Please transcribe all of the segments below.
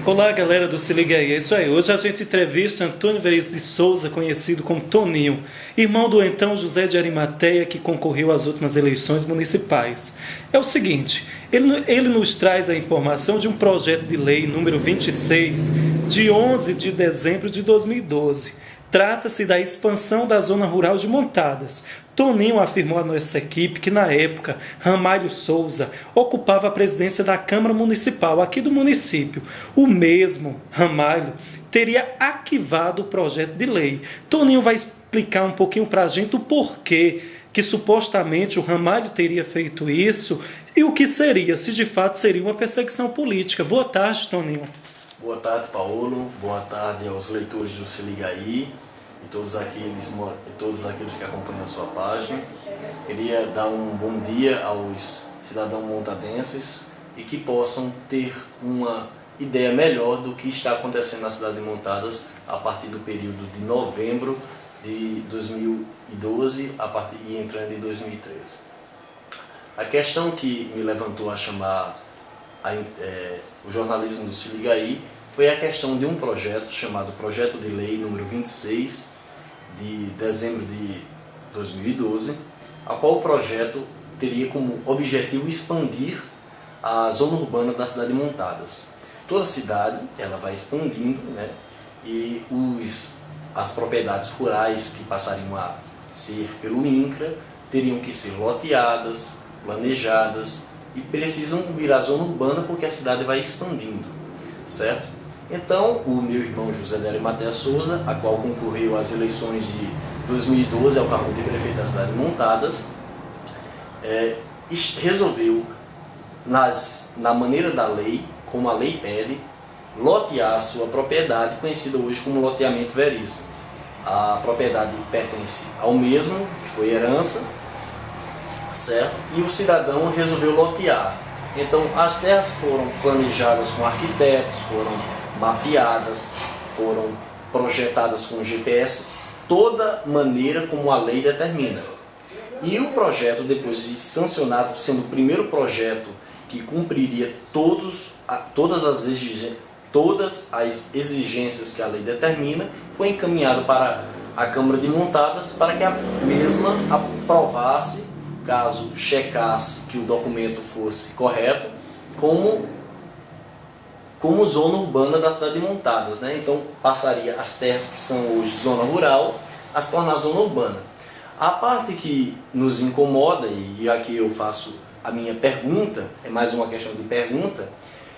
Olá, galera do Se Liga Aí, é isso aí. Hoje a gente entrevista Antônio Veríssimo de Souza, conhecido como Toninho, irmão do então José de Arimateia, que concorreu às últimas eleições municipais. É o seguinte, ele nos traz a informação de um projeto de lei número 26, de 11 de dezembro de 2012. Trata-se da expansão da zona rural de Montadas. Toninho afirmou à nossa equipe que, na época, Ramalho Souza ocupava a presidência da Câmara Municipal aqui do município. O mesmo Ramalho teria arquivado o projeto de lei. Toninho vai explicar um pouquinho para a gente o porquê que supostamente o Ramalho teria feito isso e o que seria, se de fato seria uma perseguição política. Boa tarde, Toninho. Boa tarde, Paulo. Boa tarde aos leitores do Se Liga Aí e todos aqueles que acompanham a sua página. Queria dar um bom dia aos cidadãos montadenses e que possam ter uma ideia melhor do que está acontecendo na cidade de Montadas a partir do período de novembro de 2012 e entrando em 2013. A questão que me levantou a chamar o jornalismo do Se Liga Aí foi a questão de um projeto chamado Projeto de Lei número 26 de dezembro de 2012, a qual o projeto teria como objetivo expandir a zona urbana da cidade de Montadas. Toda a cidade ela vai expandindo, né? E as propriedades rurais que passariam a ser pelo INCRA teriam que ser loteadas, planejadas e precisam virar zona urbana porque a cidade vai expandindo, certo? Então, o meu irmão José de Arimateia Souza, a qual concorreu às eleições de 2012 ao cargo de prefeito da cidade de Montadas, resolveu, na maneira da lei, como a lei pede, lotear a sua propriedade, conhecida hoje como loteamento veríssimo. A propriedade pertence ao mesmo, que foi herança, certo? E o cidadão resolveu lotear. Então as terras foram planejadas com arquitetos, foram mapeadas, foram projetadas com GPS, toda maneira como a lei determina. E o projeto, depois de sancionado, sendo o primeiro projeto que cumpriria todas as exigências que a lei determina, foi encaminhado para a Câmara de Montadas para que a mesma aprovasse, caso checasse que o documento fosse correto, como zona urbana da cidade de Montadas, né? Então passaria as terras que são hoje zona rural a se tornar zona urbana. A parte que nos incomoda, e aqui eu faço a minha pergunta, é mais uma questão de pergunta,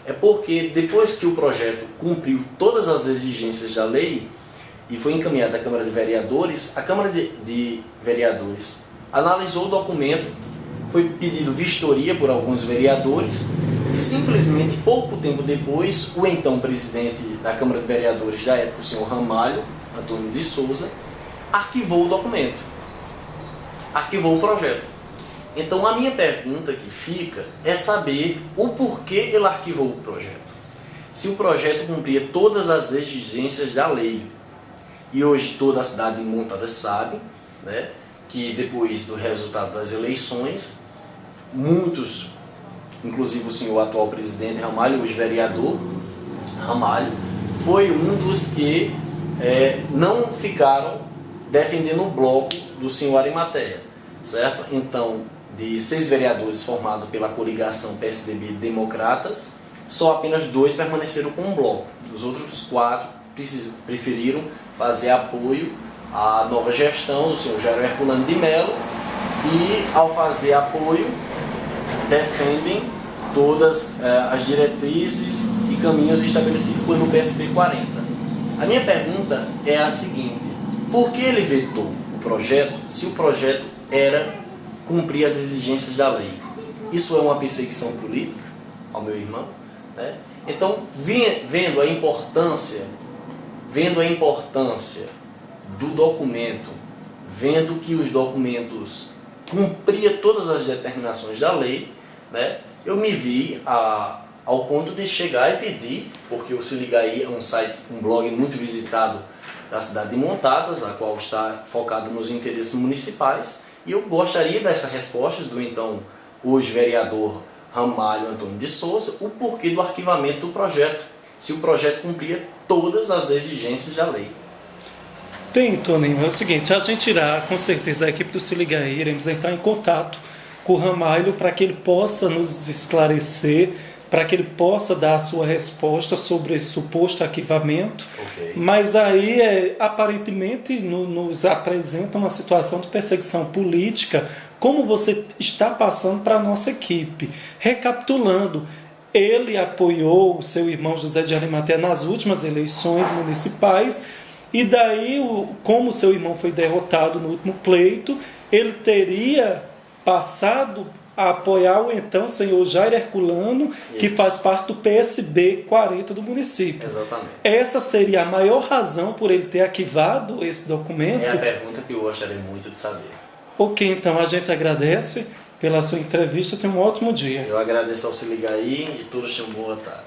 é porque depois que o projeto cumpriu todas as exigências da lei e foi encaminhado à Câmara de Vereadores, a Câmara de Vereadores analisou o documento, foi pedido vistoria por alguns vereadores e simplesmente pouco tempo depois o então presidente da Câmara de Vereadores da época, o senhor Ramalho, Antônio de Souza, arquivou o documento, arquivou o projeto. Então a minha pergunta que fica é saber o porquê ele arquivou o projeto. Se o projeto cumpria todas as exigências da lei, e hoje toda a cidade de Montadas sabe, né, que depois do resultado das eleições, muitos, inclusive o senhor atual presidente Ramalho, hoje vereador Ramalho, foi um dos que não ficaram defendendo o bloco do senhor Arimateia, certo? Então, de 6 vereadores formados pela coligação PSDB Democratas, só apenas 2 permaneceram com o bloco. Os outros 4 preferiram fazer apoio à nova gestão do senhor Jair Herculano de Mello e, ao fazer apoio, defendem todas as diretrizes e caminhos estabelecidos pelo PSB 40. A minha pergunta é a seguinte: por que ele vetou o projeto se o projeto era cumprir as exigências da lei? Isso é uma perseguição política ao meu irmão, né? Então, vendo a importância do documento, vendo que os documentos cumpriam todas as determinações da lei, né, eu me vi ao ponto de chegar e pedir, porque o Se Liga Aí é um blog muito visitado da cidade de Montadas, a qual está focado nos interesses municipais, e eu gostaria dessas respostas do então hoje vereador Ramalho Antônio de Souza, o porquê do arquivamento do projeto. se o projeto cumpria todas as exigências da lei. Bem, Toninho, é o seguinte, a gente irá, com certeza, a equipe do Se Liga Aí, iremos entrar em contato com o Ramalho para que ele possa nos esclarecer, para que ele possa dar a sua resposta sobre esse suposto arquivamento. Okay. Mas aí, aparentemente, nos apresenta uma situação de perseguição política, como você está passando para a nossa equipe. Recapitulando, ele apoiou o seu irmão José de Arimateia nas últimas eleições municipais, e daí, como seu irmão foi derrotado no último pleito, ele teria passado a apoiar o então senhor Jair Herculano, que faz parte do PSB 40 do município. Exatamente. Essa seria a maior razão por ele ter arquivado esse documento? É a pergunta que eu gostaria muito de saber. Ok, então a gente agradece pela sua entrevista. Tenha um ótimo dia. Eu agradeço ao Se Liga Aí e todos tenham boa tarde.